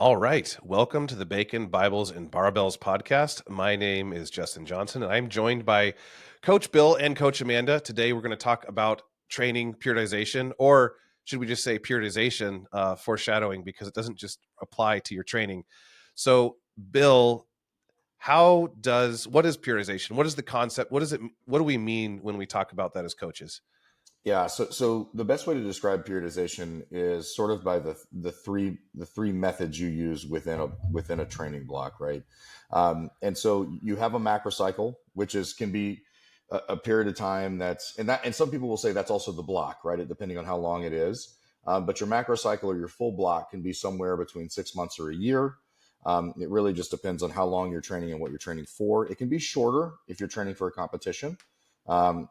All right. Welcome to the Bacon, Bibles, and Barbells Podcast. My name is Justin Johnson, and I'm joined by Coach Bill and Coach Amanda. Today, we're going to talk about training periodization, or should we just say periodization, foreshadowing, because it doesn't just apply to your training. So, Bill, what is periodization? What is the concept? What do we mean when we talk about that as coaches? Yeah, so the best way to describe periodization is sort of by the three methods you use within a training block, right? And so you have a macrocycle, which can be a period of time and some people will say that's also the block, right? Depending on how long it is. But your macrocycle or your full block can be somewhere between 6 months or a year. It really just depends on how long you're training and what you're training for. It can be shorter if you're training for a competition.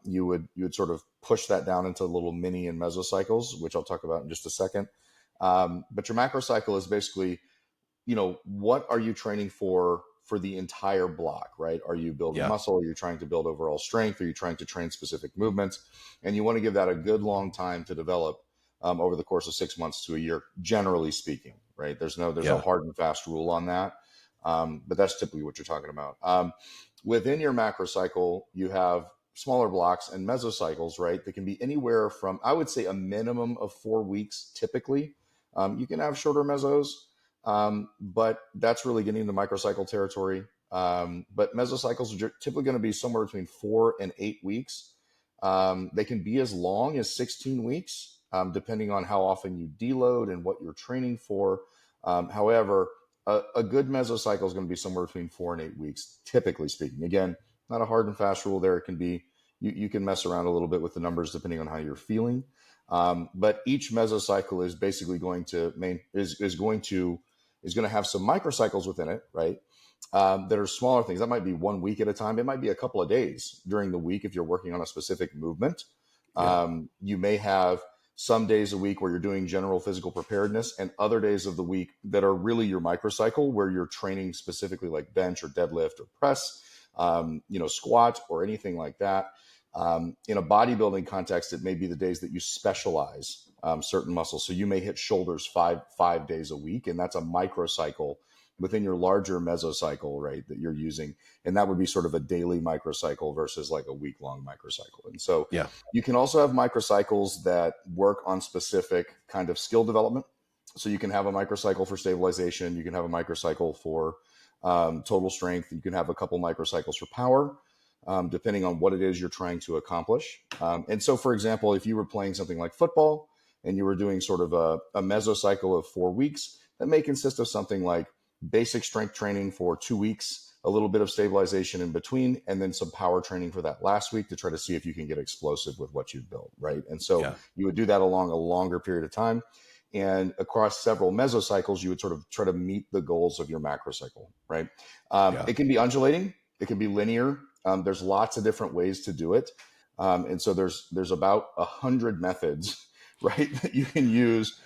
You would sort of push that down into little mini and mesocycles, which I'll talk about in just a second. But your macrocycle is basically, what are you training for the entire block, right? Are you building muscle? Are you trying to build overall strength? Are you trying to train specific movements? And you want to give that a good long time to develop over the course of 6 months to a year, generally speaking, right? There's no hard and fast rule on that. But that's typically what you're talking about. Within your macrocycle, you have smaller blocks and mesocycles, right? That can be anywhere from, I would say, a minimum of 4 weeks typically. You can have shorter mesos, but that's really getting into microcycle territory. But mesocycles are typically going to be somewhere between 4 and 8 weeks. They can be as long as 16 weeks, depending on how often you deload and what you're training for. However, a good mesocycle is going to be somewhere between 4 and 8 weeks, typically speaking. Again, not a hard and fast rule there. It can be, you can mess around a little bit with the numbers depending on how you're feeling. But each mesocycle is basically going to have some microcycles within it, right? That are smaller things. That might be 1 week at a time. It might be a couple of days during the week if you're working on a specific movement. You may have some days a week where you're doing general physical preparedness and other days of the week that are really your microcycle where you're training specifically like bench or deadlift or press, squat or anything like that. In a bodybuilding context, it may be the days that you specialize certain muscles. So you may hit shoulders five days a week, and that's a microcycle within your larger mesocycle, right, that you're using. And that would be sort of a daily microcycle versus like a week-long microcycle. And so you can also have microcycles that work on specific kind of skill development. So you can have a microcycle for stabilization. You can have a microcycle for total strength. You can have a couple microcycles for power, depending on what it is you're trying to accomplish. And so, for example, if you were playing something like football and you were doing sort of a mesocycle of 4 weeks, that may consist of something like basic strength training for 2 weeks, a little bit of stabilization in between, and then some power training for that last week to try to see if you can get explosive with what you've built, right? And so you would do that along a longer period of time. And across several mesocycles, you would sort of try to meet the goals of your macrocycle, right? It can be undulating. It can be linear. There's lots of different ways to do it. And so there's about 100 methods, right, that you can use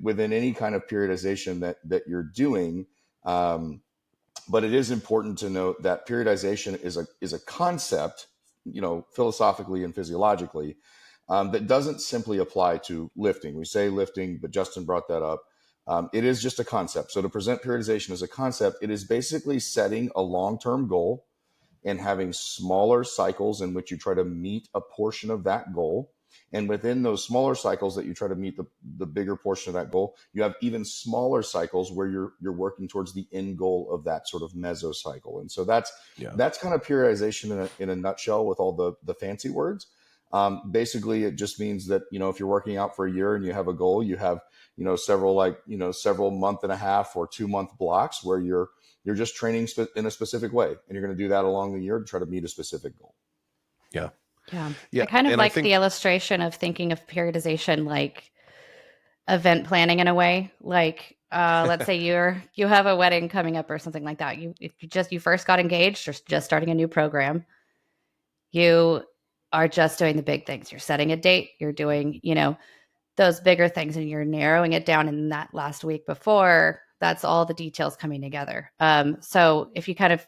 within any kind of periodization that you're doing. But it is important to note that periodization is a concept, philosophically and physiologically, that doesn't simply apply to lifting. We say lifting, but Justin brought that up. It is just a concept. So to present periodization as a concept, it is basically setting a long-term goal and having smaller cycles in which you try to meet a portion of that goal. And within those smaller cycles that you try to meet the bigger portion of that goal, you have even smaller cycles where you're working towards the end goal of that sort of mesocycle. And so that's kind of periodization in a nutshell with all the fancy words. Basically, it just means that, if you're working out for a year and you have a goal, you have, several month and a half or 2 month blocks where you're just training in a specific way. And you're going to do that along the year to try to meet a specific goal. Yeah. I kind of like the illustration of thinking of periodization like event planning in a way. Like, let's say you have a wedding coming up or something like that. If you first got engaged or just starting a new program, you are just doing the big things. You're setting a date. You're doing, those bigger things, and you're narrowing it down in that last week before. That's all the details coming together. So if you kind of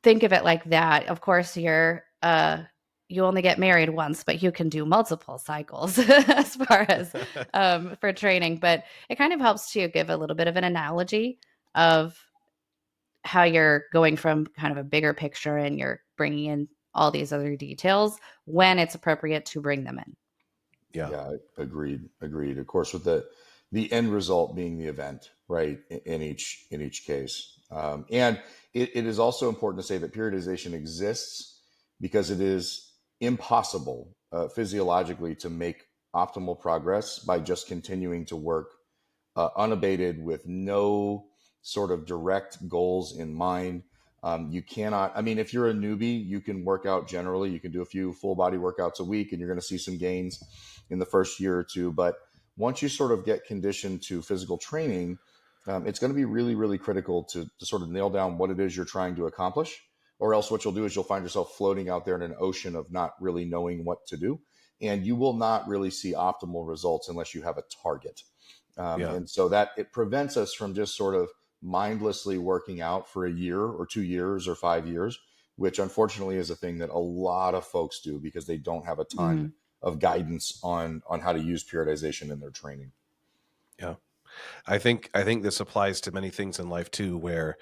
think of it like that, of course, you're you only get married once, but you can do multiple cycles as far as for training. But it kind of helps to give a little bit of an analogy of how you're going from kind of a bigger picture and you're bringing in all these other details when it's appropriate to bring them in. Yeah, agreed. Of course, with the end result being the event, right? In each case, and it is also important to say that periodization exists because it is impossible physiologically to make optimal progress by just continuing to work unabated with no sort of direct goals in mind. You cannot, I mean, if you're a newbie, you can work out generally. You can do a few full body workouts a week and you're going to see some gains in the first year or two. But once you sort of get conditioned to physical training, it's going to be really, really critical to sort of nail down what it is you're trying to accomplish. Or else what you'll do is you'll find yourself floating out there in an ocean of not really knowing what to do. And you will not really see optimal results unless you have a target. And so that it prevents us from just sort of mindlessly working out for a year or 2 years or 5 years, which unfortunately is a thing that a lot of folks do because they don't have a ton of guidance on how to use periodization in their training. Yeah. I think this applies to many things in life too, where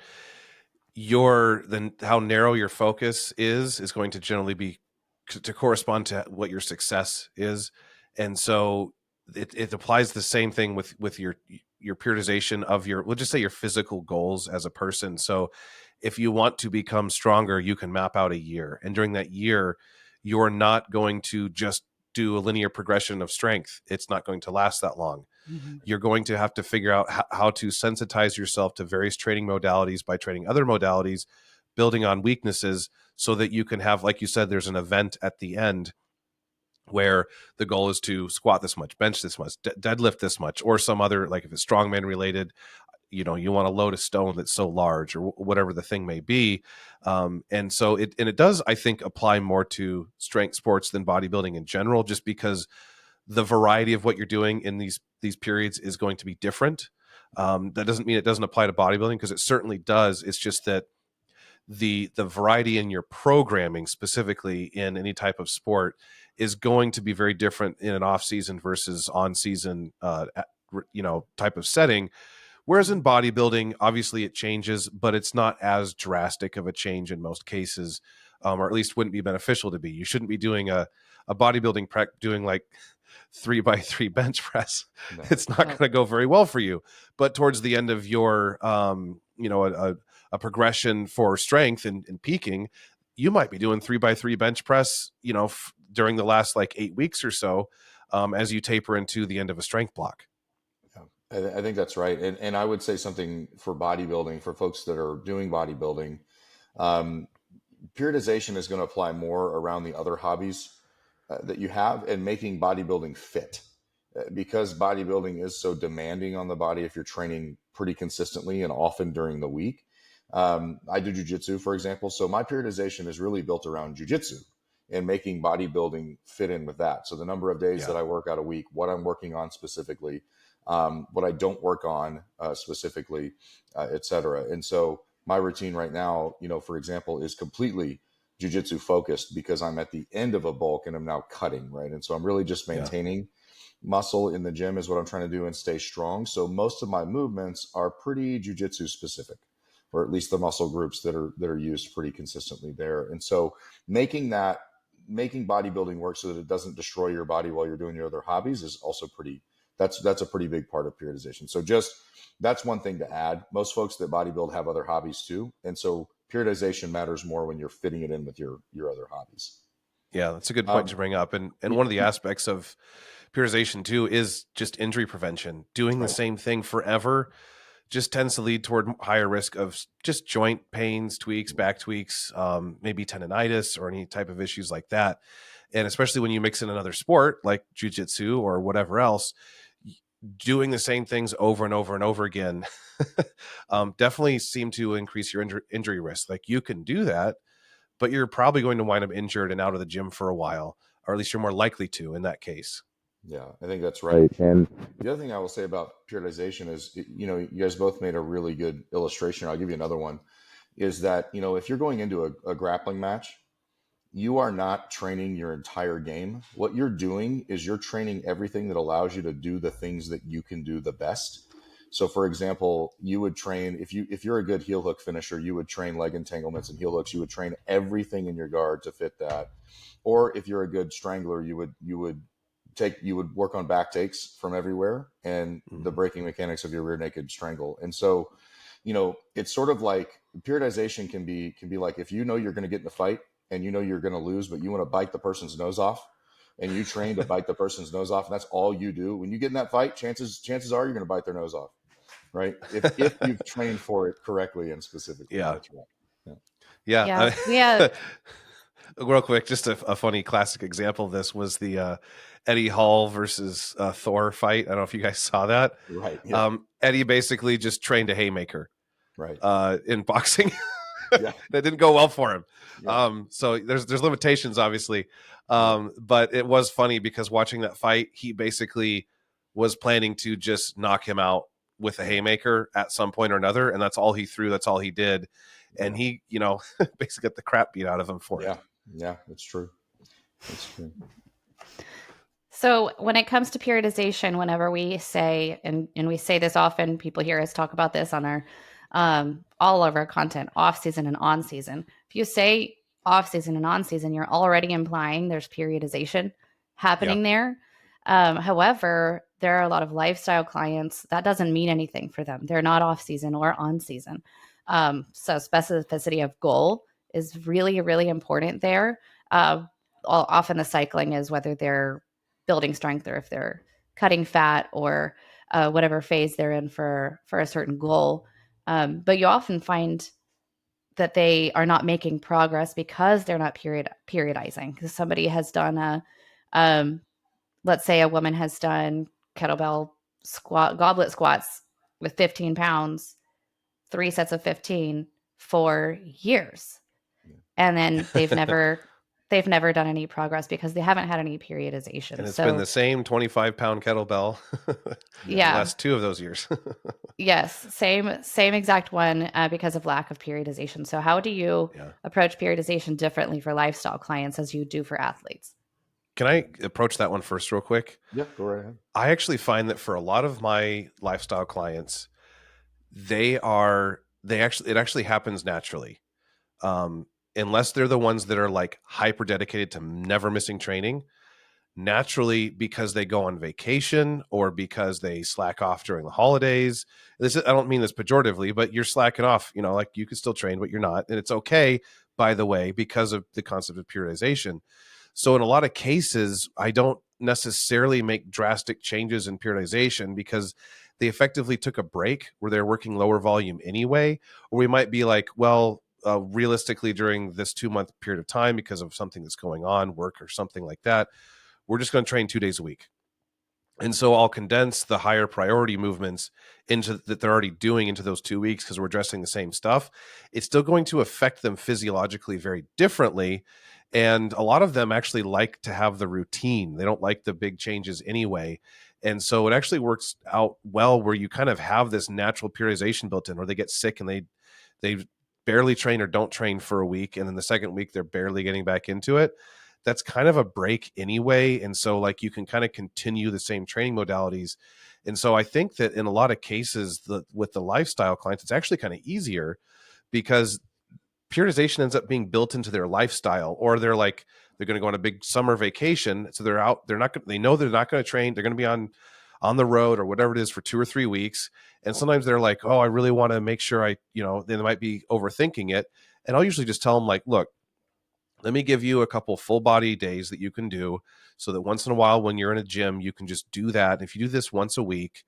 how narrow your focus is going to generally be to correspond to what your success is. And so it applies the same thing with your periodization of we'll just say your physical goals as a person. So if you want to become stronger, you can map out a year. And during that year, you're not going to just do a linear progression of strength. It's not going to last that long. Mm-hmm. You're going to have to figure out how to sensitize yourself to various training modalities by training other modalities, building on weaknesses so that you can have, like you said, there's an event at the end where the goal is to squat this much, bench this much, deadlift this much, or some other, like if it's strongman related, you want to load a stone that's so large or whatever the thing may be. And so it does, I think, apply more to strength sports than bodybuilding in general, just because the variety of what you're doing in these periods is going to be different. That doesn't mean it doesn't apply to bodybuilding, because it certainly does. It's just that the variety in your programming, specifically in any type of sport, is going to be very different in an off season versus on season, type of setting. Whereas in bodybuilding, obviously it changes, but it's not as drastic of a change in most cases, or at least wouldn't be beneficial to be. You shouldn't be doing a bodybuilding prep doing like 3x3 bench press. No. It's not going to go very well for you. But towards the end of your, a progression for strength and peaking, you might be doing 3x3 bench press, during the last like 8 weeks or so, as you taper into the end of a strength block. Yeah, I think that's right. And I would say something for bodybuilding, for folks that are doing bodybuilding, periodization is going to apply more around the other hobbies that you have, and making bodybuilding fit, because bodybuilding is so demanding on the body if you're training pretty consistently and often during the week. I do jujitsu, for example. So my periodization is really built around jujitsu and making bodybuilding fit in with that. So the number of days that I work out a week, what I'm working on specifically, what I don't work on specifically, et cetera. And so my routine right now, for example, is completely jiu-jitsu focused because I'm at the end of a bulk and I'm now cutting, right? And so I'm really just maintaining muscle in the gym is what I'm trying to do and stay strong. So most of my movements are pretty jiu-jitsu specific, or at least the muscle groups that are used pretty consistently there. And so making bodybuilding work so that it doesn't destroy your body while you're doing your other hobbies is also that's a pretty big part of periodization. So that's one thing to add. Most folks that bodybuild have other hobbies too. And so periodization matters more when you're fitting it in with your other hobbies. Yeah, that's a good point to bring up. And one of the aspects of periodization too is just injury prevention. Doing the same thing forever just tends to lead toward higher risk of just joint pains, tweaks, back tweaks, maybe tendonitis or any type of issues like that. And especially when you mix in another sport like jiu-jitsu or whatever else, doing the same things over and over and over again definitely seem to increase your injury risk. Like, you can do that, but you're probably going to wind up injured and out of the gym for a while, or at least you're more likely to in that case. Yeah, I think that's right. And the other thing I will say about periodization is, you guys both made a really good illustration. I'll give you another one, is that, if you're going into a grappling match, you are not training your entire game. What you're doing is you're training everything that allows you to do the things that you can do the best. So for example, you would train, if you're a good heel hook finisher, you would train leg entanglements and heel hooks. You would train everything in your guard to fit that. Or if you're a good strangler, you would work on back takes from everywhere and the breaking mechanics of your rear naked strangle. And so, it's sort of like periodization can be like, if you know you're going to get in a fight and you know you're going to lose, but you want to bite the person's nose off, and you train to bite the person's nose off, and that's all you do. When you get in that fight, chances are you're going to bite their nose off, right? If you've trained for it correctly and specifically. Yeah. That's right. Yeah. Real quick, just a funny classic example of this was the Eddie Hall versus Thor fight. I don't know if you guys saw that. Right. Yeah. Eddie basically just trained a haymaker. Right. In boxing. Yeah. That didn't go well for him. Yeah. So there's limitations, obviously. But it was funny because watching that fight, he basically was planning to just knock him out with a haymaker at some point or another. And that's all he threw. That's all he did. And he, basically got the crap beat out of him for it. Yeah, it's true. It's true. So when it comes to periodization, whenever we say, and we say this often, people hear us talk about this on our all of our content, off season and on season. If you say off season and on season, you're already implying there's periodization happening there. However, there are a lot of lifestyle clients that doesn't mean anything for them. They're not off season or on season. So specificity of goal is really, really important there. Often the cycling is whether they're building strength or if they're cutting fat or whatever phase they're in for a certain goal. But you often find that they are not making progress because they're not periodizing. Because somebody has done let's say a woman has done kettlebell goblet squats with 15 pounds, 3 sets of 15 for years. And then they've never done any progress because they haven't had any periodization. And it's been the same 25-pound kettlebell the last 2 of those years. Yes, same exact one because of lack of periodization. So how do you approach periodization differently for lifestyle clients as you do for athletes? Can I approach that one first real quick? Yeah, go right ahead. I actually find that for a lot of my lifestyle clients, it actually happens naturally. Unless they're the ones that are like hyper dedicated to never missing training, naturally, because they go on vacation or because they slack off during the holidays. I don't mean this pejoratively, but you're slacking off, like you can still train, but you're not. And it's okay, by the way, because of the concept of periodization. So in a lot of cases, I don't necessarily make drastic changes in periodization because they effectively took a break where they're working lower volume anyway. Or we might be like, well, realistically during this 2-month period of time, because of something that's going on, work or something like that, we're just going to train 2 days a week. And so I'll condense the higher priority movements that they're already doing into those 2 weeks because we're addressing the same stuff. It's still going to affect them physiologically very differently. And a lot of them actually like to have the routine. They don't like the big changes anyway. And so it actually works out well where you kind of have this natural periodization built in, where they get sick and they barely train or don't train for a week. And then the second week, they're barely getting back into it. That's kind of a break anyway. And so like you can kind of continue the same training modalities. And so I think that in a lot of cases with the lifestyle clients, it's actually kind of easier because periodization ends up being built into their lifestyle, or they're going to go on a big summer vacation. So they know they're not going to train. They're going to be on the road or whatever it is for 2 or 3 weeks. And sometimes they're like, oh, I really want to make sure they might be overthinking it. And I'll usually just tell them like, look, let me give you a couple full body days that you can do so that once in a while when you're in a gym, you can just do that. If you do this once a week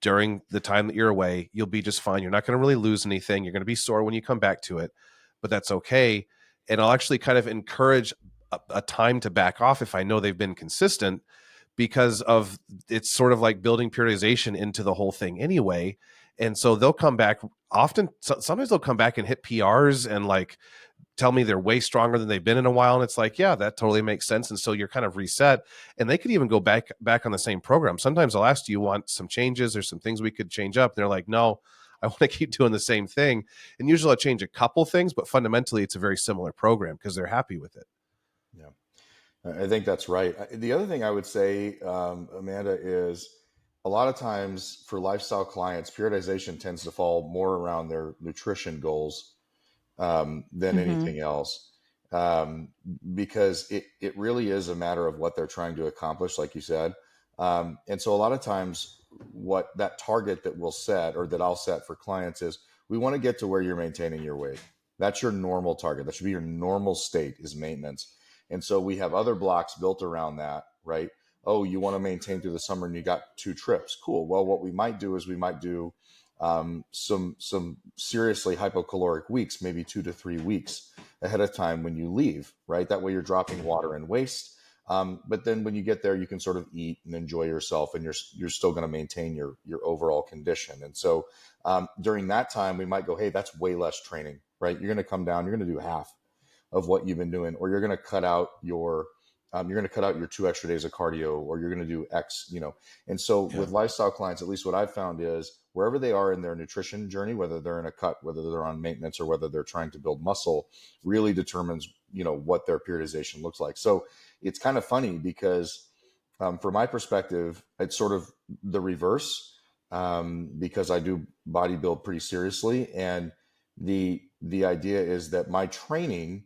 during the time that you're away, you'll be just fine. You're not going to really lose anything. You're going to be sore when you come back to it, but that's okay. And I'll actually kind of encourage a time to back off if I know they've been consistent, because of it's sort of like building periodization into the whole thing anyway. And so they'll come back sometimes they'll come back and hit PRs and like tell me they're way stronger than they've been in a while. And it's like, yeah, that totally makes sense. And so you're kind of reset, and they could even go back on the same program. Sometimes I'll ask, do you want some changes or some things we could change up? And they're like, no, I want to keep doing the same thing. And usually I'll change a couple things, but fundamentally it's a very similar program because they're happy with it. Yeah, I think that's right. The other thing I would say, Amanda, is a lot of times for lifestyle clients, periodization tends to fall more around their nutrition goals than anything else, because it really is a matter of what they're trying to accomplish, like you said. And so a lot of times what that target that we'll set, or that I'll set for clients, is we want to get to where you're maintaining your weight. That's your normal target. That should be your normal state, is maintenance. And so we have other blocks built around that, right? Oh, you want to maintain through the summer and you got 2 trips. Cool. Well, what we might do is we might do some seriously hypocaloric weeks, maybe 2 to 3 weeks ahead of time when you leave, right? That way you're dropping water and waste. But then when you get there, you can sort of eat and enjoy yourself, and you're still going to maintain your overall condition. And so during that time, we might go, hey, that's way less training, right? You're going to come down, you're going to do half of what you've been doing, or you're going to cut out your 2 extra days of cardio, or you're going to do X, And so with lifestyle clients, at least what I've found is wherever they are in their nutrition journey, whether they're in a cut, whether they're on maintenance, or whether they're trying to build muscle, really determines, what their periodization looks like. So it's kind of funny because from my perspective, it's sort of the reverse, because I do bodybuild pretty seriously. And the idea is that my training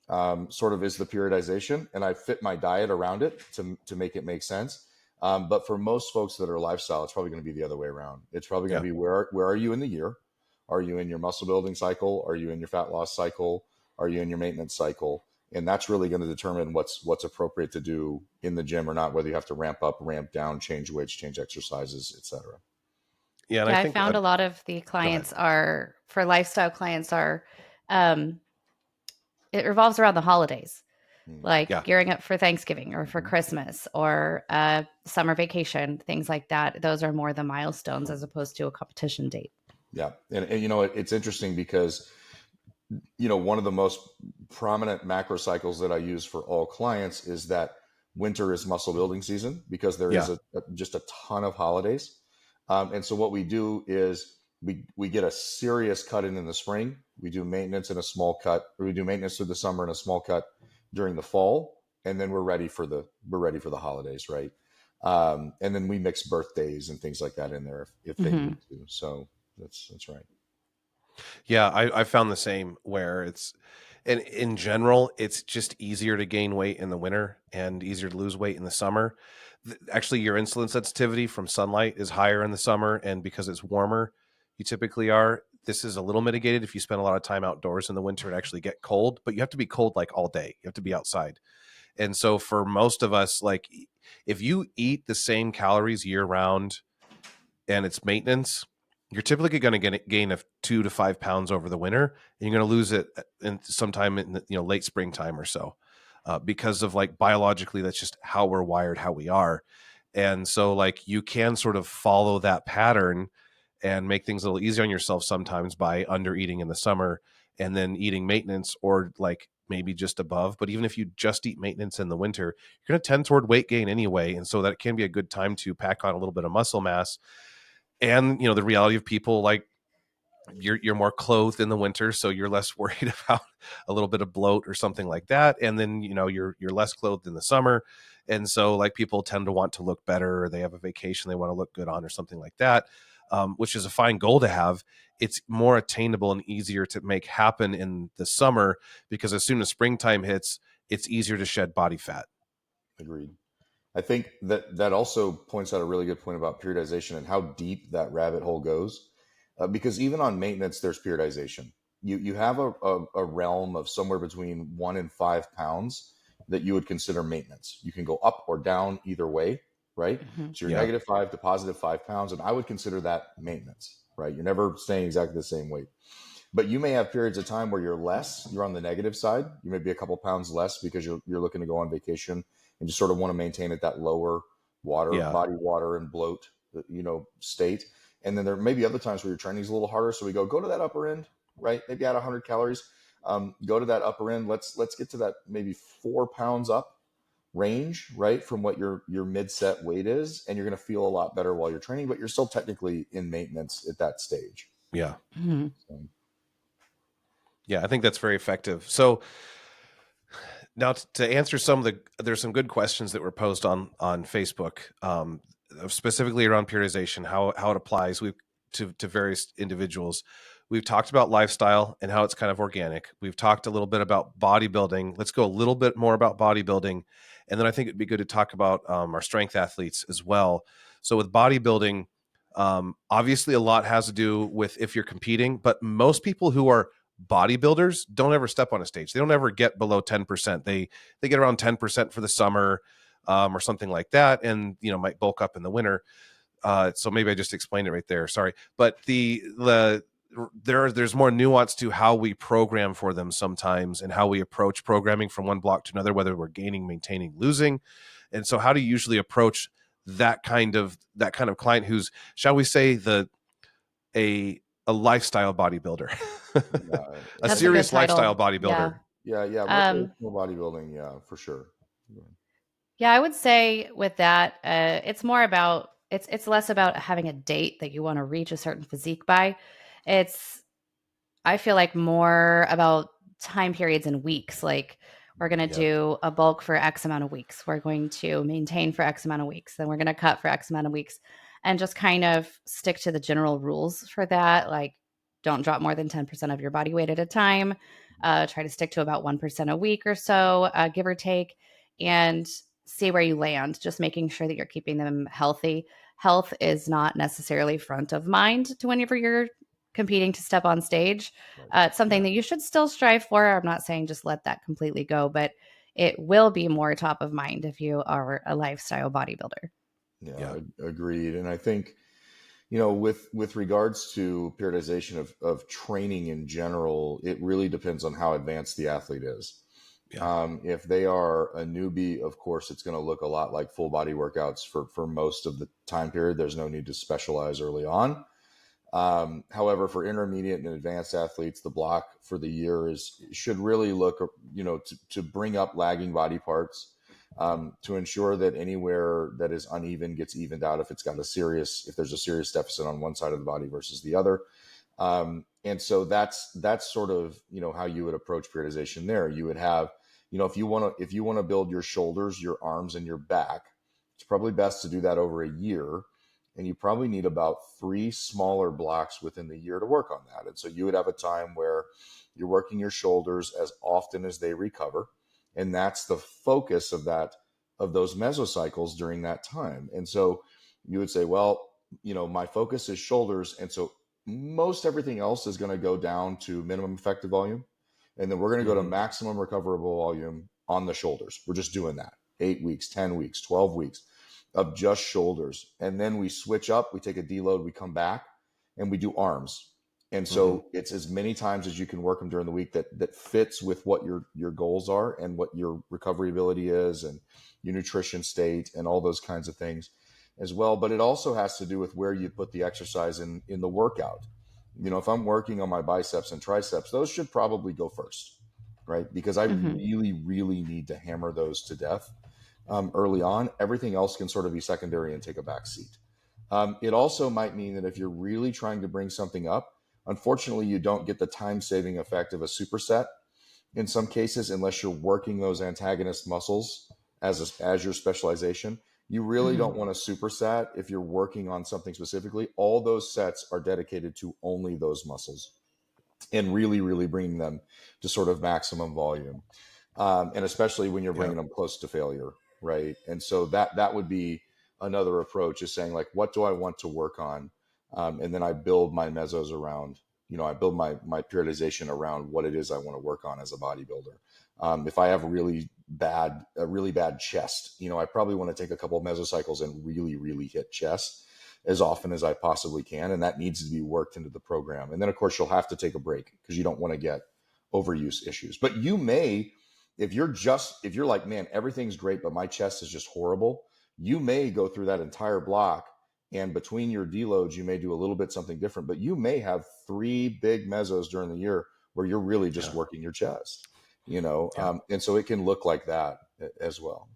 sort of is the periodization, and I fit my diet around it to make it make sense. But for most folks that are lifestyle, it's probably going to be the other way around. It's probably going to be where are you in the year? Are you in your muscle building cycle? Are you in your fat loss cycle? Are you in your maintenance cycle? And that's really going to determine what's appropriate to do in the gym or not, whether you have to ramp up, ramp down, change weights, change exercises, etc. Yeah, and I think found a lot of the clients are, for lifestyle clients, are it revolves around the holidays, like gearing up for Thanksgiving or for Christmas or summer vacation, things like that. Those are more the milestones as opposed to a competition date. Yeah. And it's interesting because, one of the most prominent macro cycles that I use for all clients is that winter is muscle building season, because there is just a ton of holidays. And so what we do is we get a serious cut in the spring. We do maintenance in a small cut, or we do maintenance through the summer in a small cut during the fall. And then we're ready for the holidays. Right. And then we mix birthdays and things like that in there if they need to. So that's right. Yeah. I found the same, where and in general, it's just easier to gain weight in the winter and easier to lose weight in the summer. Actually, your insulin sensitivity from sunlight is higher in the summer, and because it's warmer, you typically are. This is a little mitigated if you spend a lot of time outdoors in the winter and actually get cold, but you have to be cold like all day. You have to be outside. And so for most of us, like if you eat the same calories year round and it's maintenance, you're typically going to gain 2 to 5 pounds over the winter, and you're going to lose it sometime in the, late springtime or so, because of like biologically, that's just how we're wired, how we are. And so like you can sort of follow that pattern and make things a little easier on yourself sometimes by under eating in the summer and then eating maintenance, or like maybe just above. But even if you just eat maintenance in the winter, you're going to tend toward weight gain anyway. And so that can be a good time to pack on a little bit of muscle mass. And, the reality of people, like you're more clothed in the winter, so you're less worried about a little bit of bloat or something like that. And then, you're less clothed in the summer. And so like people tend to want to look better, or they have a vacation they want to look good on or something like that, which is a fine goal to have. It's more attainable and easier to make happen in the summer, because as soon as springtime hits, it's easier to shed body fat. Agreed. I think that also points out a really good point about periodization and how deep that rabbit hole goes. Because even on maintenance, there's periodization. You have a realm of somewhere between 1 and 5 pounds that you would consider maintenance. You can go up or down either way, right? So you're -5 to +5 pounds, and I would consider that maintenance, right? You're never staying exactly the same weight. But you may have periods of time where you're on the negative side. You may be a couple pounds less because you're looking to go on vacation and just sort of want to maintain at that lower body water and bloat, state. And then there may be other times where your training is a little harder. So we go to that upper end, right? Maybe at 100 calories, go to that upper end. Let's get to that maybe 4 pounds up range, right? From what your mid-set weight is. And you're going to feel a lot better while you're training, but you're still technically in maintenance at that stage. Yeah. So, yeah, I think that's very effective. So Now, to answer there's some good questions that were posed on Facebook, specifically around periodization, how it applies to various individuals. We've talked about lifestyle and how it's kind of organic. We've talked a little bit about bodybuilding. Let's go a little bit more about bodybuilding, and then I think it'd be good to talk about our strength athletes as well. So with bodybuilding, obviously a lot has to do with if you're competing, but most people who are bodybuilders don't ever step on a stage. They don't ever get below 10%. They get around 10% for the summer, or something like that, and might bulk up in the winter. So maybe I just explained it right there. Sorry, but there's more nuance to how we program for them sometimes, and how we approach programming from one block to another, whether we're gaining, maintaining, losing. And so, how do you usually approach that kind of client who's, shall we say, a lifestyle bodybuilder, a serious lifestyle bodybuilder? Yeah. Recreational bodybuilding. Yeah, for sure. Yeah, I would say with that, it's more about, it's less about having a date that you want to reach a certain physique by. I feel like more about time periods and weeks. Like, we're going to do a bulk for X amount of weeks. We're going to maintain for X amount of weeks. Then we're going to cut for X amount of weeks, and just kind of stick to the general rules for that. Like, don't drop more than 10% of your body weight at a time. Try to stick to about 1% a week or so, give or take, and see where you land. Just making sure that you're keeping them healthy. Health is not necessarily front of mind to whenever you're competing to step on stage. It's something that you should still strive for. I'm not saying just let that completely go, but it will be more top of mind if you are a lifestyle bodybuilder. Yeah. Agreed. And I think, with regards to periodization of training in general, it really depends on how advanced the athlete is. If they are a newbie, of course, it's going to look a lot like full body workouts for most of the time period. There's no need to specialize early on. However, for intermediate and advanced athletes, the block for the year should really look, to bring up lagging body parts, to ensure that anywhere that is uneven gets evened out if there's a serious deficit on one side of the body versus the other. And so that's sort of, how you would approach periodization there. You would have, if you want to build your shoulders, your arms, and your back, it's probably best to do that over a year. And you probably need about 3 smaller blocks within the year to work on that. And so you would have a time where you're working your shoulders as often as they recover. And that's the focus of those mesocycles during that time. And so you would say, well, my focus is shoulders. And so most everything else is going to go down to minimum effective volume. And then we're going to go to maximum recoverable volume on the shoulders. We're just doing that 8 weeks, 10 weeks, 12 weeks of just shoulders. And then we switch up, we take a deload, we come back, and we do arms. And so it's as many times as you can work them during the week that fits with what your goals are and what your recovery ability is and your nutrition state and all those kinds of things as well. But it also has to do with where you put the exercise in the workout. If I'm working on my biceps and triceps, those should probably go first, right? Because I really, really need to hammer those to death early on. Everything else can sort of be secondary and take a back seat. It also might mean that if you're really trying to bring something up, unfortunately, you don't get the time-saving effect of a superset in some cases, unless you're working those antagonist muscles as your specialization. You really don't want a superset if you're working on something specifically. All those sets are dedicated to only those muscles and really, really bringing them to sort of maximum volume. And especially when you're bringing them close to failure, right? And so that would be another approach, is saying, like, what do I want to work on? And then I build my mesos around, I build my periodization around what it is I want to work on as a bodybuilder. If I have a really bad chest, I probably want to take a couple of mesocycles and really, really hit chest as often as I possibly can. And that needs to be worked into the program. And then, of course, you'll have to take a break because you don't want to get overuse issues. But you may, if you're like, man, everything's great, but my chest is just horrible, you may go through that entire block, and between your deloads, you may do a little bit something different, but you may have 3 big mesos during the year where you're really just working your chest, and so it can look like that as well.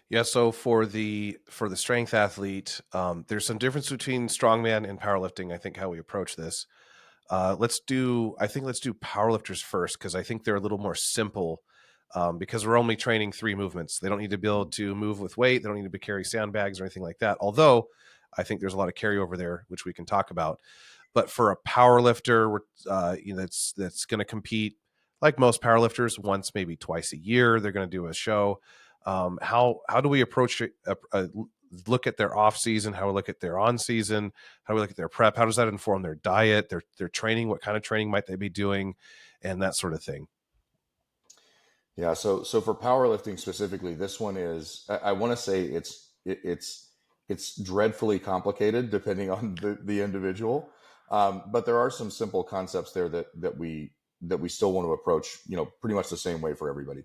Yeah. So for the strength athlete, there's some difference between strongman and powerlifting. I think how we approach this. Let's do powerlifters first, because I think they're a little more simple because we're only training 3 movements. They don't need to be able to move with weight. They don't need to carry sandbags or anything like that. Although I think there's a lot of carryover there, which we can talk about. But for a power lifter, that's going to compete like most power lifters once, maybe twice a year, they're going to do a show. How do we approach it? Look at their off season, how we look at their on season, how we look at their prep, how does that inform their diet, their training, what kind of training might they be doing, and that sort of thing. Yeah. So for powerlifting specifically, this one is, I want to say it's dreadfully complicated depending on the individual. But there are some simple concepts there that we still want to approach, pretty much the same way for everybody.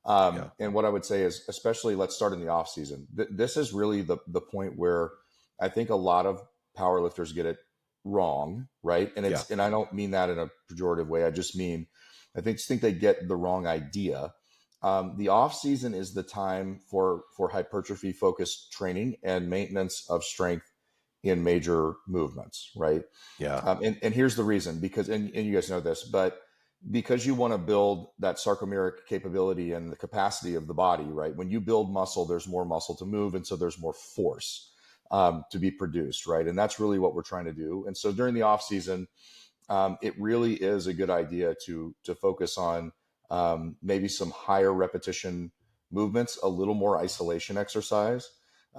And what I would say is, especially let's start in the off season. This is really the point where I think a lot of powerlifters get it wrong, right? And and I don't mean that in a pejorative way. I just mean, I think they get the wrong idea. The off season is the time for hypertrophy focused training and maintenance of strength in major movements, right? Yeah. And here's the reason, because, and you guys know this, but because you want to build that sarcomeric capability and the capacity of the body, right? When you build muscle, there's more muscle to move. And so there's more force to be produced, right? And that's really what we're trying to do. And so during the off season, it really is a good idea to focus on maybe some higher repetition movements, a little more isolation exercise,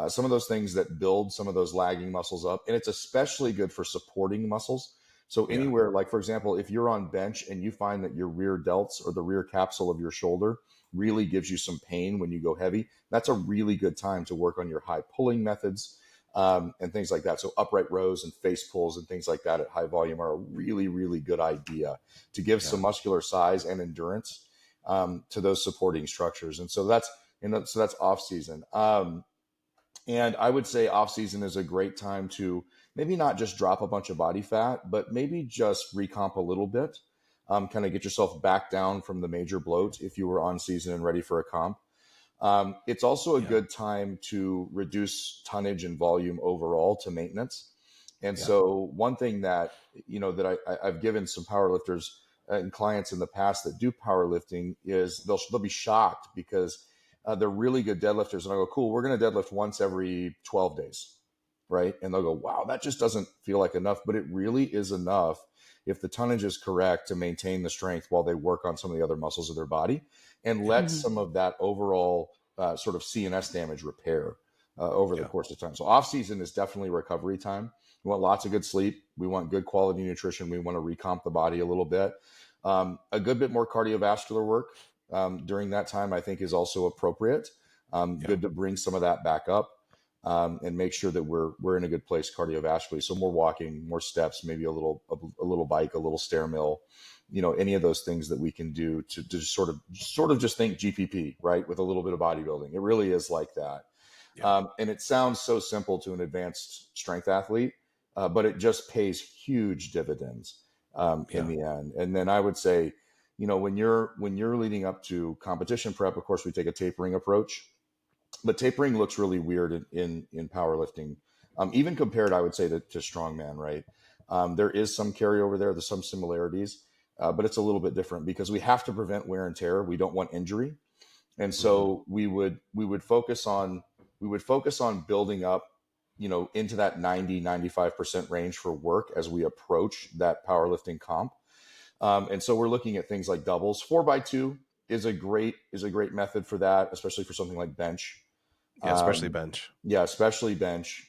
some of those things that build some of those lagging muscles up. And it's especially good for supporting muscles. So anywhere, like for example, if you're on bench and you find that your rear delts or the rear capsule of your shoulder really gives you some pain when you go heavy, that's a really good time to work on your high pulling methods and things like that. So upright rows and face pulls and things like that at high volume are a really, really good idea to give some muscular size and endurance to those supporting structures. And so that's off season. And I would say off season is a great time to maybe not just drop a bunch of body fat, but maybe just recomp a little bit, kind of get yourself back down from the major bloat if you were on season and ready for a comp. It's also a good time to reduce tonnage and volume overall to maintenance. And so one thing that, that I've given some powerlifters and clients in the past that do powerlifting is they'll be shocked because they're really good deadlifters. And I go, cool, we're going to deadlift once every 12 days. Right. And they'll go, wow, that just doesn't feel like enough, but it really is enough if the tonnage is correct to maintain the strength while they work on some of the other muscles of their body and let some of that overall sort of CNS damage repair over the course of time. So off season is definitely recovery time. We want lots of good sleep. We want good quality nutrition. We want to recomp the body a little bit. A good bit more cardiovascular work during that time, I think, is also appropriate. Good to bring some of that back up. And make sure that we're in a good place cardiovascularly. So more walking, more steps, maybe a little bike, a little stair mill, any of those things that we can do to sort of just think GPP, right? With a little bit of bodybuilding. It really is like that. And it sounds so simple to an advanced strength athlete, but it just pays huge dividends in the end. And then I would say, when you're leading up to competition prep, of course, we take a tapering approach. But tapering looks really weird in powerlifting, even compared, I would say, to strongman, right? There is some carryover there. There's some similarities, but it's a little bit different because we have to prevent wear and tear. We don't want injury. And so we would focus on building up, into that 90-95% range for work as we approach that powerlifting comp. And so we're looking at things like doubles. 4x2 is a great method for that, especially for something like bench. Yeah, especially bench. Yeah, especially bench.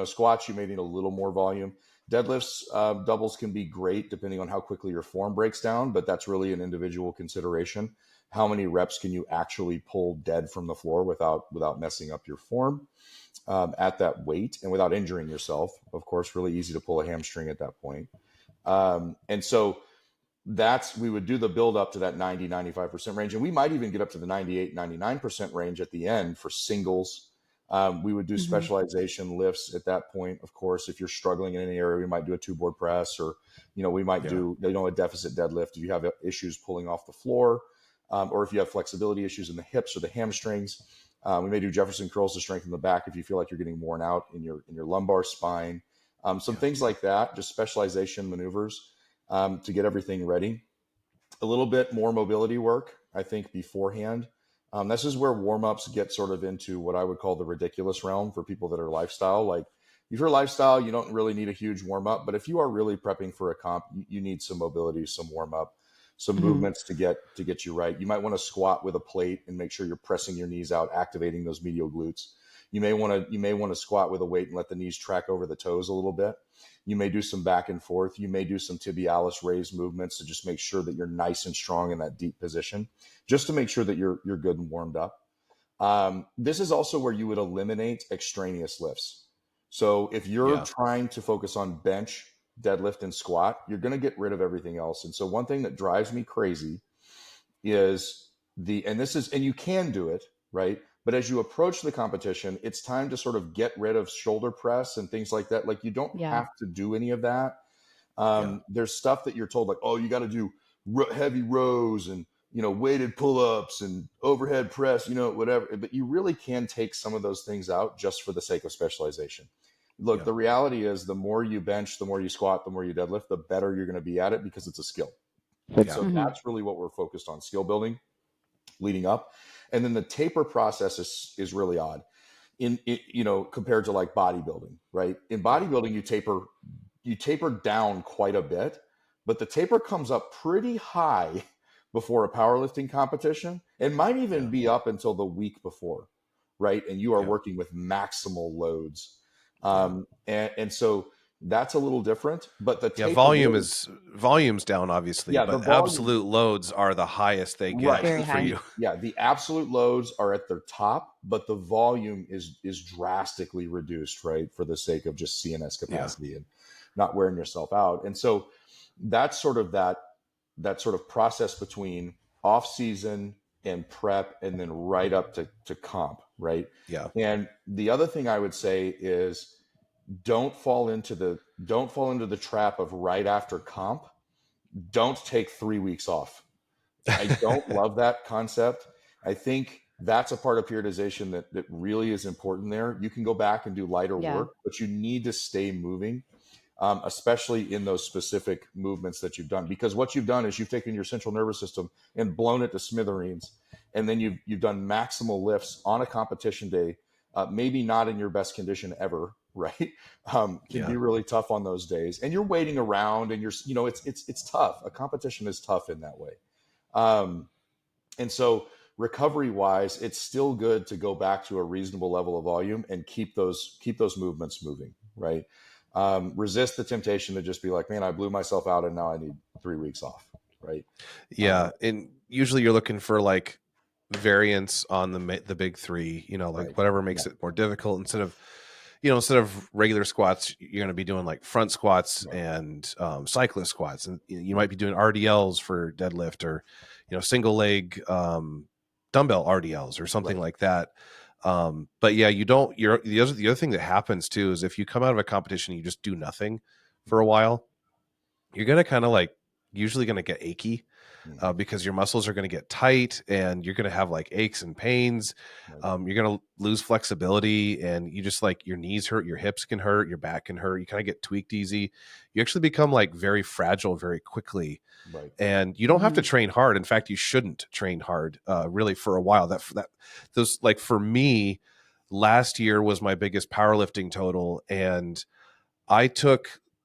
Squats, you may need a little more volume. Deadlifts, doubles can be great depending on how quickly your form breaks down, but that's really an individual consideration. How many reps can you actually pull dead from the floor without messing up your form at that weight and without injuring yourself? Of course, really easy to pull a hamstring at that point. And so we would do the build up to that 90-95% range. And we might even get up to the 98-99% range at the end for singles. We would do specialization lifts at that point. Of course, if you're struggling in any area, we might do a 2-board press, or, we might do, a deficit deadlift if you have issues pulling off the floor, or if you have flexibility issues in the hips or the hamstrings. We may do Jefferson curls to strengthen the back if you feel like you're getting worn out in your lumbar spine. Things like that, just specialization maneuvers to get everything ready. A little bit more mobility work. I think, beforehand. This is where warm-ups get sort of into what I would call the ridiculous realm for people that are lifestyle. Like, if you're lifestyle, you don't really need a huge warm-up. But if you are really prepping for a comp, you need some mobility, some warm-up, some movements to get you right. You might want to squat with a plate and make sure you're pressing your knees out, activating those medial glutes. You may want to squat with a weight and let the knees track over the toes a little bit. You may do some back and forth. You may do some tibialis raised movements to just make sure that you're nice and strong in that deep position, just to make sure that you're good and warmed up. This is also where you would eliminate extraneous lifts. So if you're trying to focus on bench, deadlift, and squat, you're going to get rid of everything else. And so one thing that drives me crazy is and you can do it, right? But as you approach the competition, it's time to sort of get rid of shoulder press and things like that. Like, you don't have to do any of that. There's stuff that you're told, like, oh, you got to do heavy rows and, weighted pull-ups and overhead press, whatever. But you really can take some of those things out just for the sake of specialization. Look, the reality is the more you bench, the more you squat, the more you deadlift, the better you're going to be at it, because it's a skill. And so that's really what we're focused on, skill building leading up. And then the taper process is really odd compared to like bodybuilding, right? In bodybuilding, you taper down quite a bit, but the taper comes up pretty high before a powerlifting competition. It might even be up until the week before, right? And you are working with maximal loads. And so that's a little different, but the volume's down, obviously, but absolute loads are the highest they get for you. Yeah. The absolute loads are at their top, but the volume is drastically reduced, right? For the sake of just CNS capacity and not wearing yourself out. And so that's sort of that sort of process between off season and prep, and then right up to comp, right? Yeah. And the other thing I would say is, don't fall into the trap of right after comp. Don't take 3 weeks off. I don't love that concept. I think that's a part of periodization that really is important there. You can go back and do lighter work, but you need to stay moving, especially in those specific movements that you've done. Because what you've done is you've taken your central nervous system and blown it to smithereens. And then you've done maximal lifts on a competition day, maybe not in your best condition ever, right? Can be really tough on those days. And you're waiting around, and it's tough. A competition is tough in that way. And so recovery wise, it's still good to go back to a reasonable level of volume and keep those movements moving, right? Resist the temptation to just be like, man, I blew myself out and now I need 3 weeks off, right? Yeah. And usually you're looking for like variance on the big three, whatever makes it more difficult. Instead of regular squats, you're going to be doing like front squats and cyclist squats, and you might be doing RDLs for deadlift, or single leg dumbbell RDLs or something like that. But yeah, the other thing that happens too is if you come out of a competition and you just do nothing for a while, you're going to kind of like usually going to get achy. Because your muscles are going to get tight, and you're going to have like aches and pains. You're going to lose flexibility, and you just like your knees hurt, your hips can hurt, your back can hurt. You kind of get tweaked easy. You actually become like very fragile very quickly. Right. And you don't have to train hard. In fact, you shouldn't train hard really for a while. Those, like, for me, last year was my biggest powerlifting total, and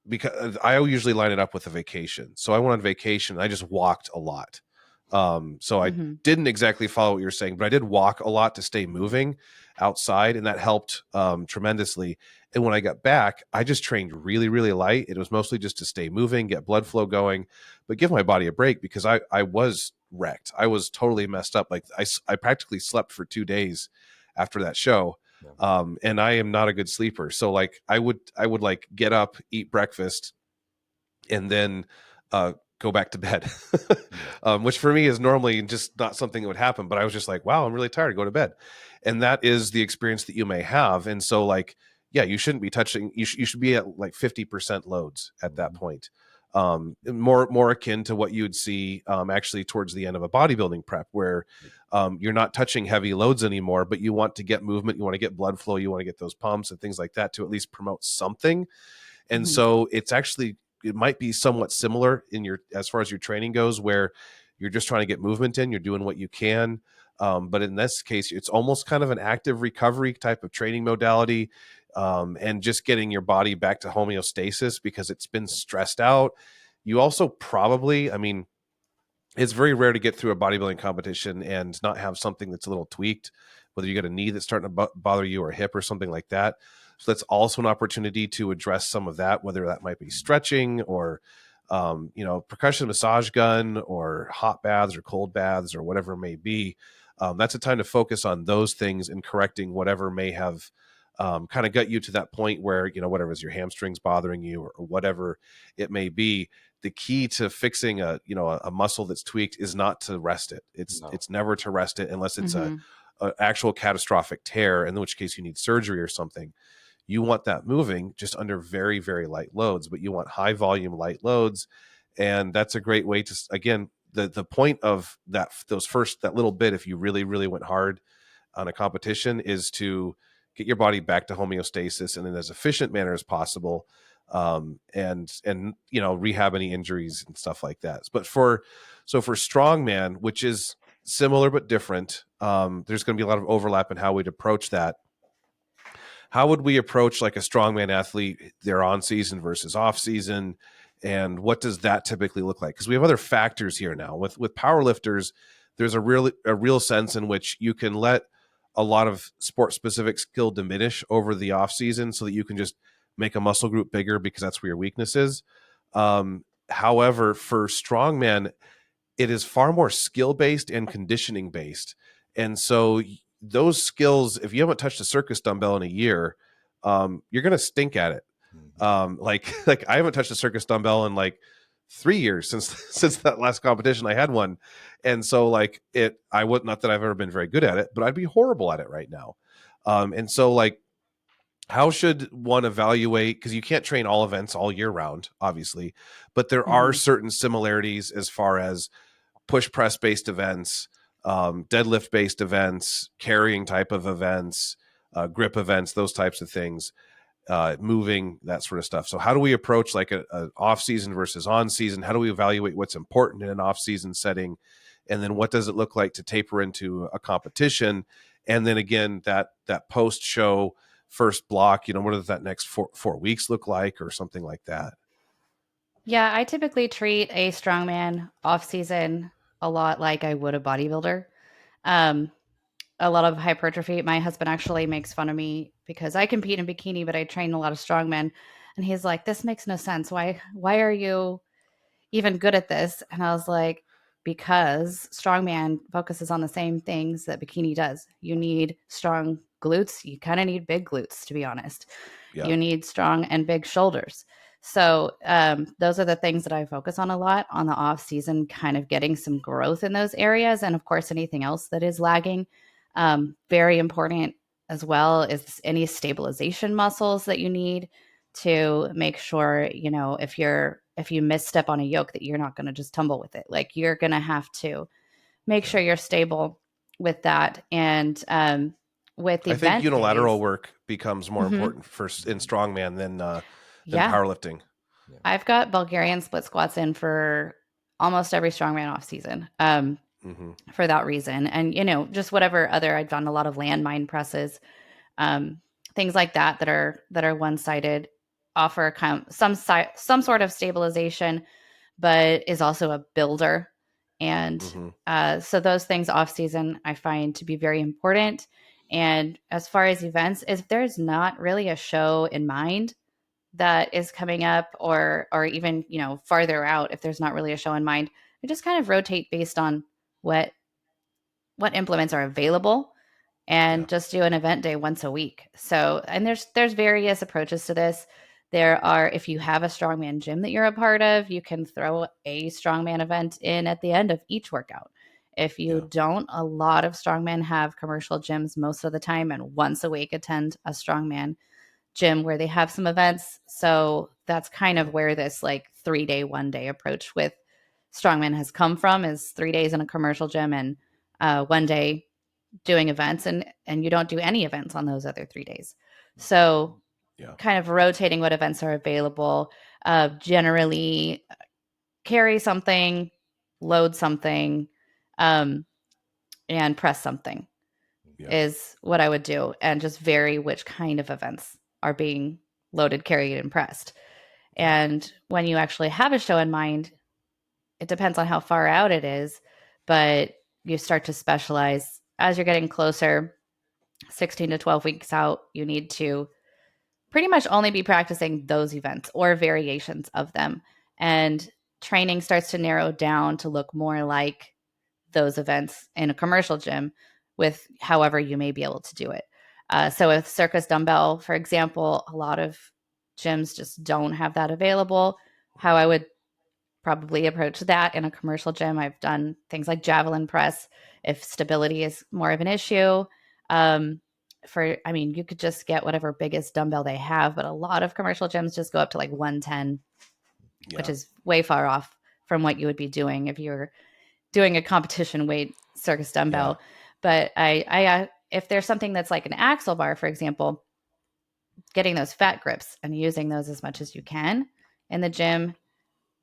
because I usually line it up with a vacation. So I went on vacation and I just walked a lot. So I didn't exactly follow what you're saying, but I did walk a lot to stay moving outside, and that helped tremendously. And when I got back, I just trained really, really light. It was mostly just to stay moving, get blood flow going, but give my body a break, because I was wrecked. I was totally messed up. Like I practically slept for 2 days after that show. And I am not a good sleeper. So like I would like get up, eat breakfast, and then go back to bed, which for me is normally just not something that would happen. But I was just like, wow, I'm really tired, go to bed. And that is the experience that you may have. And so like, yeah, you shouldn't be touching, you should be at like 50% loads at that point. More akin to what you would see actually towards the end of a bodybuilding prep, where you're not touching heavy loads anymore, but you want to get movement, you want to get blood flow, you want to get those pumps and things like that to at least promote something. And so it might be somewhat similar as far as your training goes, where you're just trying to get movement in, you're doing what you can. But in this case, it's almost kind of an active recovery type of training modality, and just getting your body back to homeostasis because it's been stressed out. You also probably, I mean, it's very rare to get through a bodybuilding competition and not have something that's a little tweaked, whether you got a knee that's starting to bother you or a hip or something like that. So that's also an opportunity to address some of that, whether that might be stretching or, percussion massage gun or hot baths or cold baths or whatever it may be. That's a time to focus on those things and correcting whatever may have kind of got you to that point where, whatever is your hamstrings bothering you or whatever it may be. The key to fixing a muscle that's tweaked is not to rest it. It's never to rest it unless it's a actual catastrophic tear, in which case you need surgery or something. You want that moving just under very, very light loads, but you want high volume light loads. And that's a great way to, again, the point of that little bit, if you really, really went hard on a competition, is to get your body back to homeostasis and in as efficient manner as possible. And rehab any injuries and stuff like that. But for strongman, which is similar but different, there's going to be a lot of overlap in how we'd approach that. How would we approach like a strongman athlete, their on season versus off season, and what does that typically look like? Because we have other factors here now. With powerlifters, there's a real sense in which you can let a lot of sport specific skill diminish over the off season so that you can just make a muscle group bigger because that's where your weakness is. However, for strongman, it is far more skill based and conditioning based. And so those skills, if you haven't touched a circus dumbbell in a year, you're going to stink at it. Like I haven't touched a circus dumbbell in like 3 years since that last competition I had one. And so I would, not that I've ever been very good at it, but I'd be horrible at it right now. And so how should one evaluate? Because you can't train all events all year round, obviously, but there are certain similarities as far as push press based events, deadlift based events, carrying type of events, grip events, those types of things, moving, that sort of stuff. So how do we approach like a off season versus on season? How do we evaluate what's important in an off season setting? And then what does it look like to taper into a competition? And then again, that post show first block, what does that next 4 weeks look like or something like that? Yeah, I typically treat a strongman off season a lot like I would a bodybuilder. A lot of hypertrophy. My husband actually makes fun of me because I compete in bikini, but I train a lot of strongmen. And he's like, this makes no sense. Why are you even good at this? And I was like, because strongman focuses on the same things that bikini does. You need strong glutes. You kind of need big glutes, to be honest. Yeah. You need strong and big shoulders. So those are the things that I focus on a lot on the off season, kind of getting some growth in those areas. And of course, anything else that is lagging. Very important as well is any stabilization muscles that you need to make sure, if you misstep on a yoke, that you're not going to just tumble with it. Like you're going to have to make sure you're stable with that. And with the I think unilateral work becomes more important in strongman than powerlifting. Yeah. I've got Bulgarian split squats in for almost every strongman off season. For that reason. And, just whatever other, I've done a lot of landmine presses, things like that are one-sided, offer some sort of stabilization, but is also a builder. And so those things off season, I find to be very important. And as far as events, if there's not really a show in mind that is coming up or even, farther out, if there's not really a show in mind, I just kind of rotate based on what implements are available and just do an event day once a week. So, and there's various approaches to this. There are, if you have a strongman gym that you're a part of, you can throw a strongman event in at the end of each workout. If you don't, a lot of strongmen have commercial gyms most of the time and once a week attend a strongman gym where they have some events. So that's kind of where this 3-day, 1-day approach with strongman has come from, is 3 days in a commercial gym and 1 day doing events, and you don't do any events on those other 3 days. So kind of rotating what events are available, generally carry something, load something, and press something is what I would do, and just vary which kind of events are being loaded, carried, and pressed. And when you actually have a show in mind, it depends on how far out it is, but you start to specialize as you're getting closer. 16 to 12 weeks out, you need to pretty much only be practicing those events or variations of them. And training starts to narrow down to look more like those events in a commercial gym with however you may be able to do it. So with circus dumbbell, for example, a lot of gyms just don't have that available. How I would probably approach that in a commercial gym, I've done things like javelin press if stability is more of an issue. You could just get whatever biggest dumbbell they have, but a lot of commercial gyms just go up to like 110, which is way far off from what you would be doing if you're doing a competition weight circus dumbbell. But I if there's something that's like an axle bar, for example, getting those fat grips and using those as much as you can in the gym,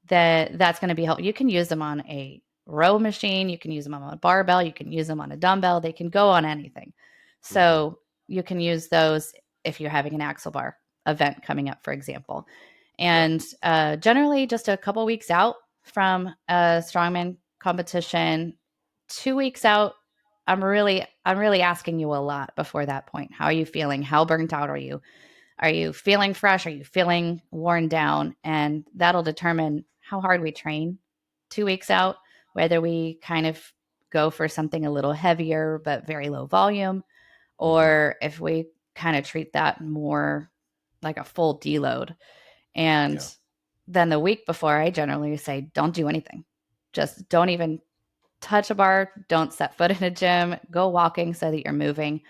that's going to be helpful. You can use them on a row machine. You can use them on a barbell. You can use them on a dumbbell. They can go on anything. So you can use those if you're having an axle bar event coming up, for example. And generally just a couple weeks out from a strongman competition, 2 weeks out, I'm really asking you a lot before that point. How are you feeling? How burnt out are you? Are you feeling fresh? Are you feeling worn down? And that'll determine how hard we train 2 weeks out, whether we kind of go for something a little heavier but very low volume, or if we kind of treat that more like a full deload. And then the week before, I generally say, don't do anything. Just don't even touch a bar. Don't set foot in a gym. Go walking so that you're moving.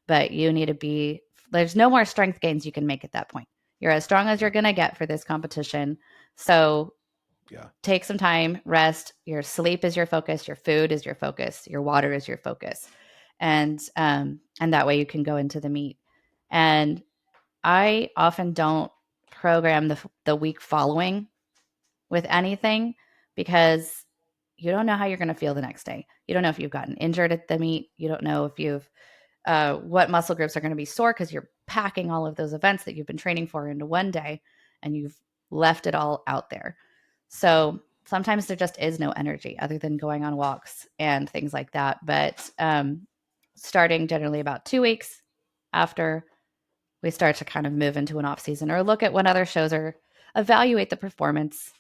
But you need to be, there's no more strength gains you can make at that point. You're as strong as you're going to get for this competition. So take some time, rest. Your sleep is your focus. Your food is your focus. Your water is your focus. And that way you can go into the meet. And I often don't program the week following with anything, because you don't know how you're going to feel the next day. You don't know if you've gotten injured at the meet. You don't know if you've what muscle groups are going to be sore, because you're packing all of those events that you've been training for into one day and you've left it all out there. So sometimes there just is no energy other than going on walks and things like that. But starting generally about 2 weeks after, we start to kind of move into an off season, or look at what other shows are, evaluate the performance,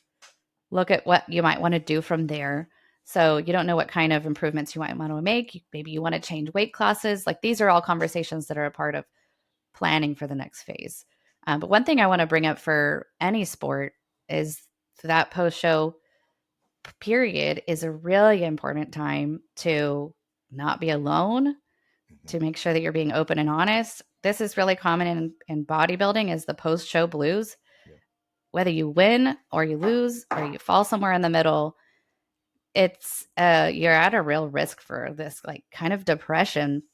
look at what you might want to do from there. So you don't know what kind of improvements you might want to make. Maybe you want to change weight classes. Like, these are all conversations that are a part of planning for the next phase. But one thing I want to bring up for any sport is that post-show period is a really important time to not be alone, to make sure that you're being open and honest. This is really common in bodybuilding, is the post-show blues. Whether you win or you lose or you fall somewhere in the middle, it's you're at a real risk for this like kind of depression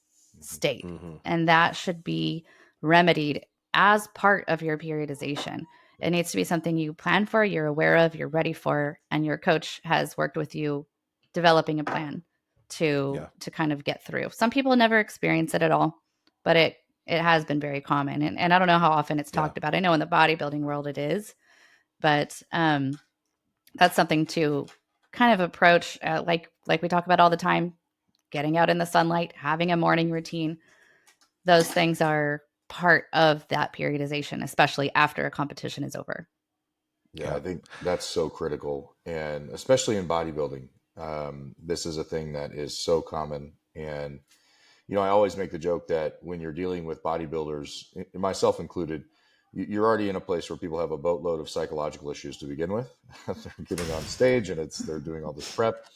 state. And that should be remedied as part of your periodization. It needs to be something you plan for, you're aware of, you're ready for, and your coach has worked with you developing a plan to kind of get through. Some people never experience it at all, but it has been very common. And I don't know how often it's talked about. I know in the bodybuilding world it is, but that's something to kind of approach, like we talk about all the time, getting out in the sunlight, having a morning routine. Those things are part of that periodization, especially after a competition is over. Yeah, I think that's so critical. And especially in bodybuilding, this is a thing that is so common. And, I always make the joke that when you're dealing with bodybuilders, myself included, you're already in a place where people have a boatload of psychological issues to begin with. They're getting on stage and they're doing all this prep.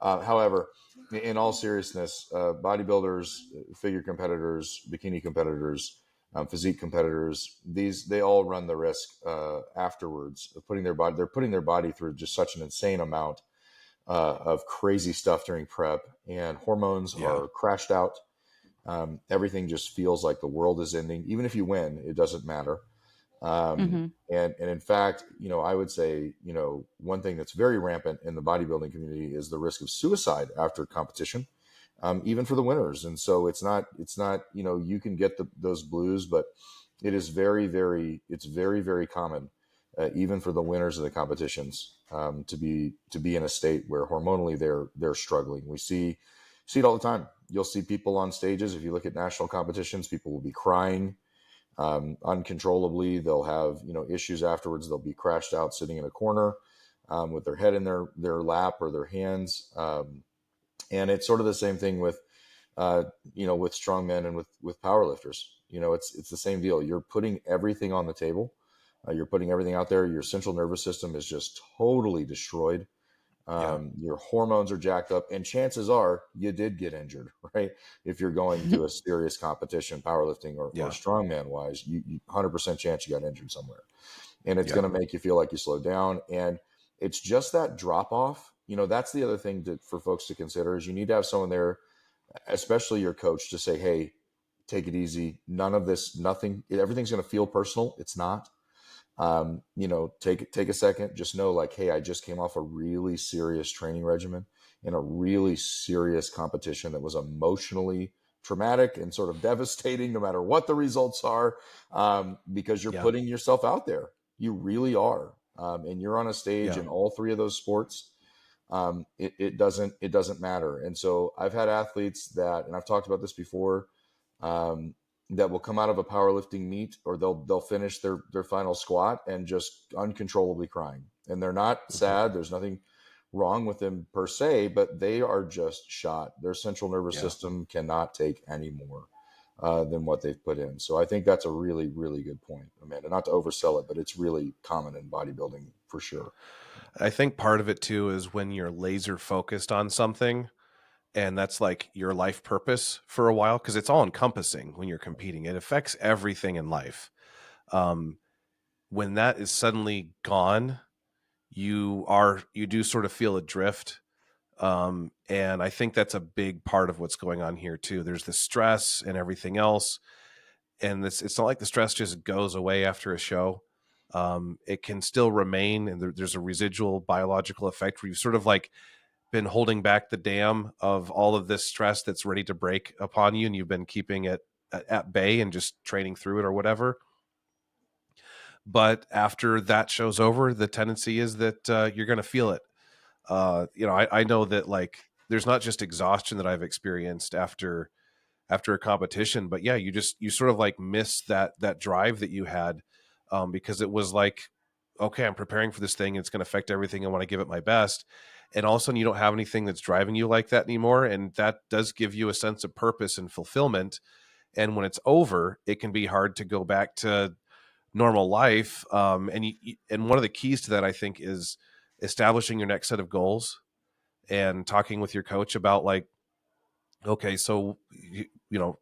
However, in all seriousness, bodybuilders, figure competitors, bikini competitors, physique competitors, they all run the risk afterwards of putting their body through just such an insane amount of crazy stuff during prep, and hormones are crashed out. Everything just feels like the world is ending. Even if you win, it doesn't matter. And in fact, I would say, one thing that's very rampant in the bodybuilding community is the risk of suicide after competition, even for the winners. And so it's not, you can get those blues, but it is very, very, it's very, very common, even for the winners of the competitions, to be in a state where hormonally they're struggling. We see it all the time. You'll see people on stages. If you look at national competitions, people will be crying uncontrollably. They'll have issues afterwards. They'll be crashed out sitting in a corner with their head in their lap or their hands. And it's sort of the same thing with with strongmen and with powerlifters. It's the same deal. You're putting everything on the table. You're putting everything out there. Your central nervous system is just totally destroyed. Your hormones are jacked up, and chances are you did get injured, right? If you're going to a serious competition, powerlifting or strongman wise, you 100% chance you got injured somewhere, and it's going to make you feel like you slowed down. And it's just that drop off. That's the other thing for folks to consider is you need to have someone there, especially your coach, to say, hey, take it easy. None of this, nothing, everything's going to feel personal. It's not. Take a second, just know like, hey, I just came off a really serious training regimen in a really serious competition that was emotionally traumatic and sort of devastating no matter what the results are, because you're putting yourself out there. You really are. And you're on a stage in all three of those sports. It doesn't matter. And so I've had athletes and I've talked about this before, that will come out of a powerlifting meet, or they'll finish their final squat and just uncontrollably crying. And they're not sad. There's nothing wrong with them per se, but they are just shot. Their central nervous system cannot take any more than what they've put in. So I think that's a really, really good point, Amanda. Not to oversell it, but it's really common in bodybuilding for sure. I think part of it too is when you're laser focused on something, and that's like your life purpose for a while, because it's all encompassing when you're competing. It affects everything in life. When that is suddenly gone, you do sort of feel adrift. And I think that's a big part of what's going on here too. There's the stress and everything else. And it's not like the stress just goes away after a show. It can still remain, and there's a residual biological effect where you've sort of like been holding back the dam of all of this stress that's ready to break upon you, and you've been keeping it at bay and just training through it or whatever. But after that show's over, the tendency is that you're going to feel it. I know that like there's not just exhaustion that I've experienced after a competition, but you sort of like miss that drive that you had, because it was like, okay, I'm preparing for this thing. It's going to affect everything. I want to give it my best. And all of a sudden you don't have anything that's driving you like that anymore. And that does give you a sense of purpose and fulfillment. And when it's over, it can be hard to go back to normal life. And one of the keys to that, I think, is establishing your next set of goals and talking with your coach about like, okay, so,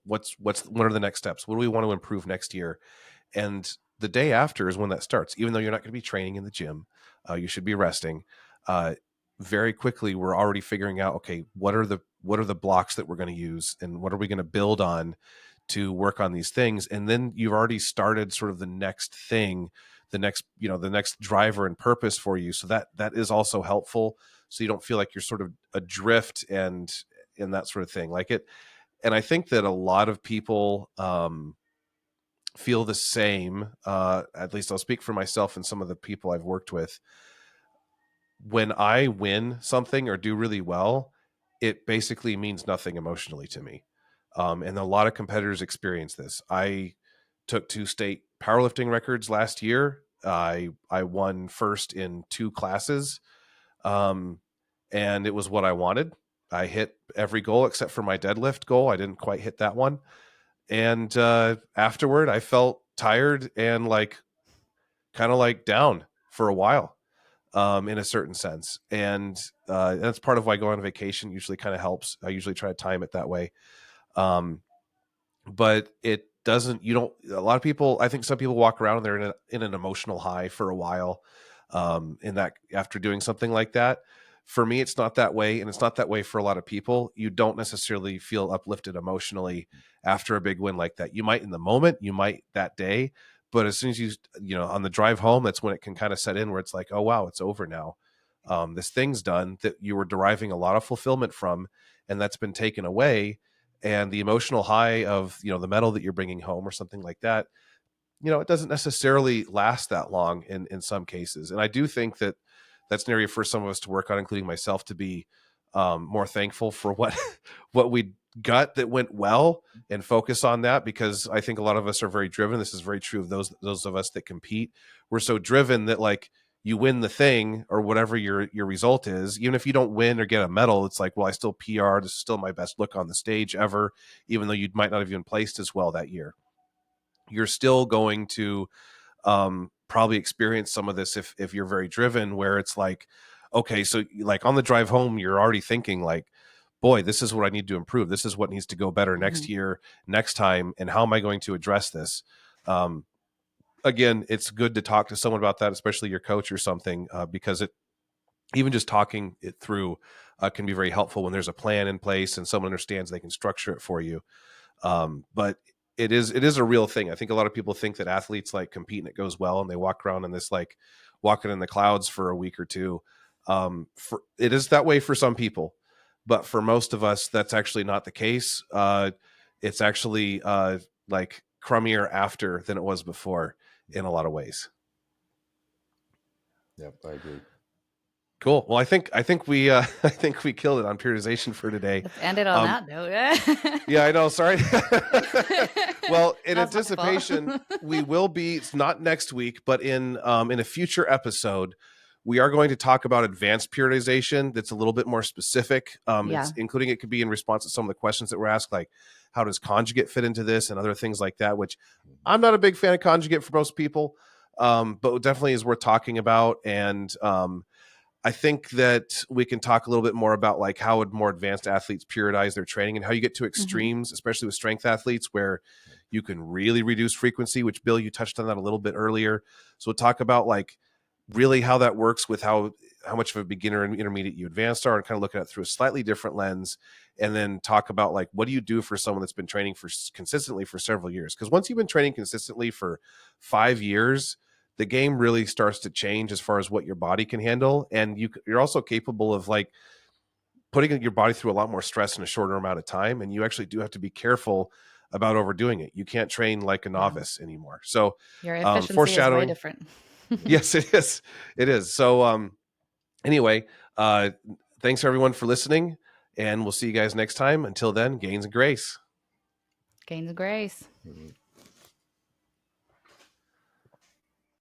what are the next steps? What do we want to improve next year? And the day after is when that starts. Even though you're not going to be training in the gym, you should be resting. Very quickly, we're already figuring out, okay, what are the blocks that we're going to use, and what are we going to build on to work on these things? And then you've already started sort of the next thing, the next driver and purpose for you. So that is also helpful. So you don't feel like you're sort of adrift and that sort of thing like it. And I think that a lot of people feel the same. At least I'll speak for myself and some of the people I've worked with. When I win something or do really well, it basically means nothing emotionally to me. And a lot of competitors experience this. I took 2 state powerlifting records last year. I won first in 2 classes. And it was what I wanted. I hit every goal except for my deadlift goal. I didn't quite hit that one. And afterward, I felt tired and like kind of like down for a while, in a certain sense. And that's part of why going on vacation usually kind of helps. I usually try to time it that way. But it doesn't, a lot of people, I think some people walk around and they're in an emotional high for a while, in that after doing something like that. For me, it's not that way. And it's not that way for a lot of people. You don't necessarily feel uplifted emotionally after a big win like that. You might in the moment, you might that day, But as soon as on the drive home, that's when it can kind of set in where it's like, oh, wow, it's over now. This thing's done that you were deriving a lot of fulfillment from, and that's been taken away. And the emotional high of, the medal that you're bringing home or something like that, it doesn't necessarily last that long in some cases. And I do think that that's an area for some of us to work on, including myself, to be more thankful for what we got that went well and focus on that, because I think a lot of us are very driven. This is very true of those of us that compete. We're so driven that like you win the thing or whatever your result is, even if you don't win or get a medal, it's like, well, I still PR. This is still my best look on the stage ever, even though you might not have even placed as well that year. You're still going to probably experience some of this if you're very driven, where it's like, okay, so like on the drive home, you're already thinking like, boy, this is what I need to improve. This is what needs to go better next year, next time. And how am I going to address this? Again, it's good to talk to someone about that, especially your coach or something, because even just talking it through can be very helpful when there's a plan in place and someone understands they can structure it for you. But it is a real thing. I think a lot of people think that athletes like compete and it goes well and they walk around in this like walking in the clouds for a week or two. It is that way for some people, but for most of us, that's actually not the case. It's actually like crummier after than it was before in a lot of ways. Yep, I agree. Cool. Well, I think we I think we killed it on periodization for today. Let's end it on that note. Yeah, I know. Sorry. Well, in anticipation, we will be. It's not next week, but in a future episode, we are going to talk about advanced periodization. That's a little bit more specific. It's including it could be in response to some of the questions that were asked, like how does conjugate fit into this and other things like that. Which I'm not a big fan of conjugate for most people, but definitely is worth talking about. And I think that we can talk a little bit more about like how would more advanced athletes periodize their training and how you get to extremes, especially with strength athletes, where you can really reduce frequency, which Bill, you touched on that a little bit earlier. So we'll talk about like really how that works with how much of a beginner and intermediate you advanced are, and kind of look at it through a slightly different lens, and then talk about like, what do you do for someone that's been training consistently for several years? Because once you've been training consistently for 5 years, the game really starts to change as far as what your body can handle. And you're also capable of like putting your body through a lot more stress in a shorter amount of time. And you actually do have to be careful about overdoing it. You can't train like a novice anymore. So your efficiency is way different. Yes, it is. It is. So anyway, thanks everyone for listening, and we'll see you guys next time. Until then, gains and grace. Gains and grace. Mm-hmm.